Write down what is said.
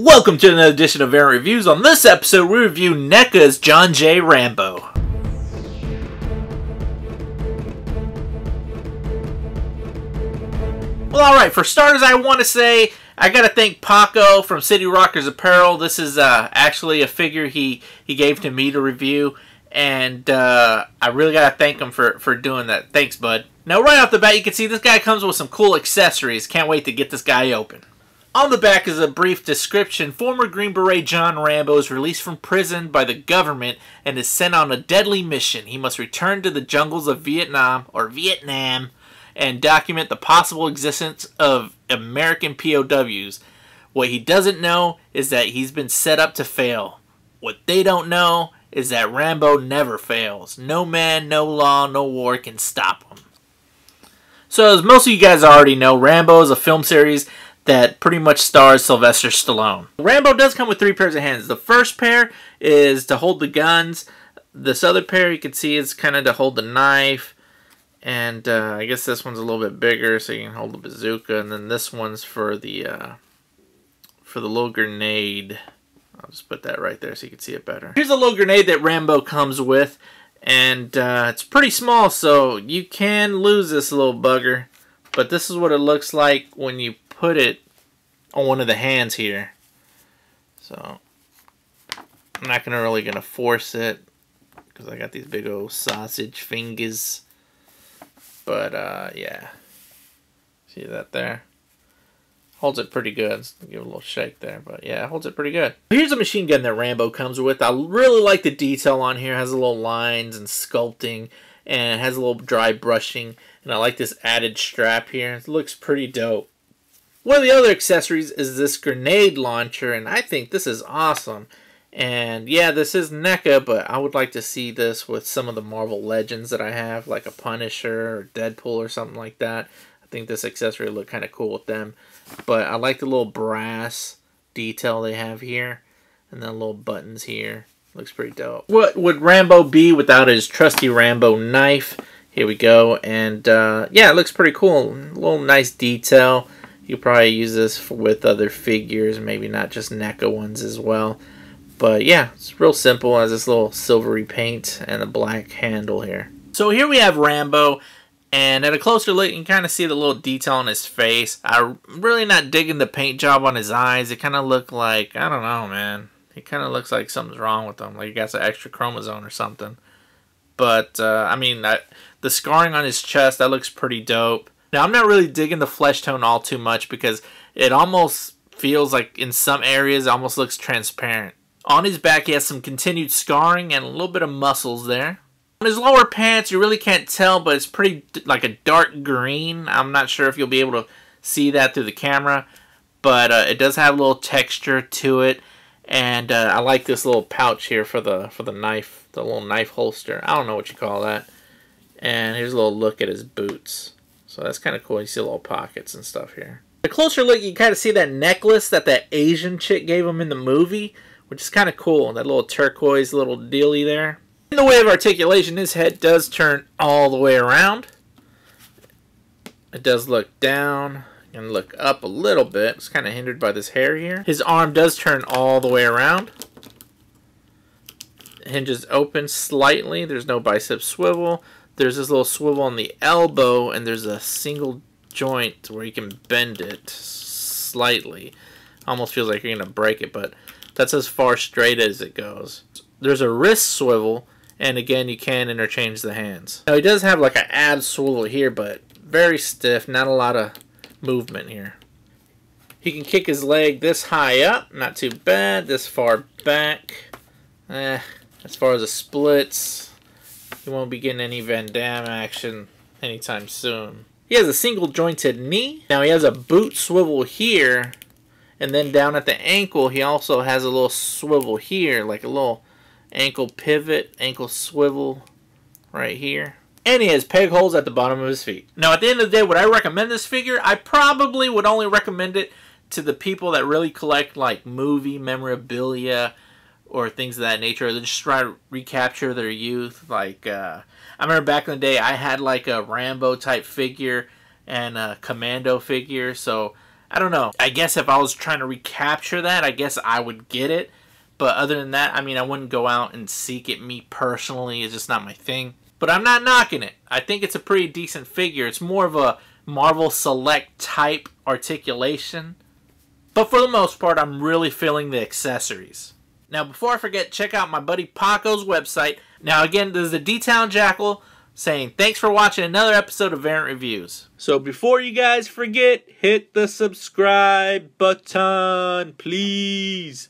Welcome to another edition of Variant Reviews. On this episode, we review Neca's John J. Rambo. Well, alright, for starters, I want to say I gotta thank Paco from City Rockers Apparel. This is actually a figure he gave to me to review, and I really gotta thank him for doing that. Thanks, bud. Now, right off the bat, you can see this guy comes with some cool accessories. Can't wait to get this guy open. On the back is a brief description. Former Green Beret John Rambo is released from prison by the government and is sent on a deadly mission. He must return to the jungles of Vietnam, and document the possible existence of American POWs. What he doesn't know is that he's been set up to fail. What they don't know is that Rambo never fails. No man, no law, no war can stop him. So as most of you guys already know, Rambo is a film series that pretty much stars Sylvester Stallone. Rambo does come with 3 pairs of hands. The first pair is to hold the guns. This other pair you can see is kind of to hold the knife. And I guess this one's a little bit bigger so you can hold the bazooka. And then this one's for the little grenade. I'll just put that right there so you can see it better. Here's a little grenade that Rambo comes with. And it's pretty small, so you can lose this little bugger. But this is what it looks like when you put it on one of the hands here. So I'm not really gonna force it because I got these big old sausage fingers. But yeah, see that there? Holds it pretty good. Let's give it a little shake there, but yeah, it holds it pretty good. Here's a machine gun that Rambo comes with. I really like the detail on here. It has a little lines and sculpting, and it has a little dry brushing. And I like this added strap here. It looks pretty dope. One of the other accessories is this grenade launcher, and I think this is awesome. And yeah, this is Neca, but I would like to see this with some of the Marvel Legends that I have, like a Punisher or Deadpool or something like that. I think this accessory would look kind of cool with them. But I like the little brass detail they have here, and then little buttons here. Looks pretty dope. What would Rambo be without his trusty Rambo knife? Here we go, and yeah, it looks pretty cool. A little nice detail. You could probably use this with other figures, maybe not just Neca ones as well. But yeah, it's real simple. It has this little silvery paint and a black handle here. So here we have Rambo, and at a closer look, you can kind of see the little detail on his face. I'm really not digging the paint job on his eyes. It kind of look like, I don't know, man. It kind of looks like something's wrong with him, like he got some extra chromosome or something. But, I mean, the scarring on his chest, that looks pretty dope. Now, I'm not really digging the flesh tone all too much because it almost feels like in some areas it almost looks transparent. On his back, he has some continued scarring and a little bit of muscles there. On his lower pants, you really can't tell, but it's pretty like a dark green. I'm not sure if you'll be able to see that through the camera, but it does have a little texture to it. And I like this little pouch here for the knife, the little knife holster. I don't know what you call that. And here's a little look at his boots. So that's kind of cool. You see little pockets and stuff here. A closer look, you kind of see that necklace that Asian chick gave him in the movie, which is kind of cool. That little turquoise little dealy there. In the way of articulation, his head does turn all the way around. It does look down and look up a little bit. It's kind of hindered by this hair here. His arm does turn all the way around. It hinges open slightly. There's no bicep swivel. There's this little swivel on the elbow, and there's a single joint where you can bend it slightly. Almost feels like you're going to break it, but that's as far straight as it goes. There's a wrist swivel, and again, you can interchange the hands. Now, he does have like an ab swivel here, but very stiff, not a lot of movement here. He can kick his leg this high up, not too bad. This far back, as far as the splits, you won't be getting any Van Damme action anytime soon. He has a single jointed knee. Now he has a boot swivel here, and then down at the ankle he also has a little swivel here, like a little ankle pivot, ankle swivel right here. And he has peg holes at the bottom of his feet. Now, at the end of the day, would I recommend this figure? I probably would only recommend it to the people that really collect like movie memorabilia or things of that nature, or they just try to recapture their youth. Like, I remember back in the day, I had like a Rambo type figure and a Commando figure, so I don't know. I guess if I was trying to recapture that, I guess I would get it. But other than that, I mean, I wouldn't go out and seek it. Me personally, it's just not my thing. But I'm not knocking it. I think it's a pretty decent figure. It's more of a Marvel Select type articulation. But for the most part, I'm really feeling the accessories. Now, before I forget, check out my buddy Paco's website. Now, again, this is the D-Town Jackal saying thanks for watching another episode of Variant Reviews. So before you guys forget, hit the subscribe button, please.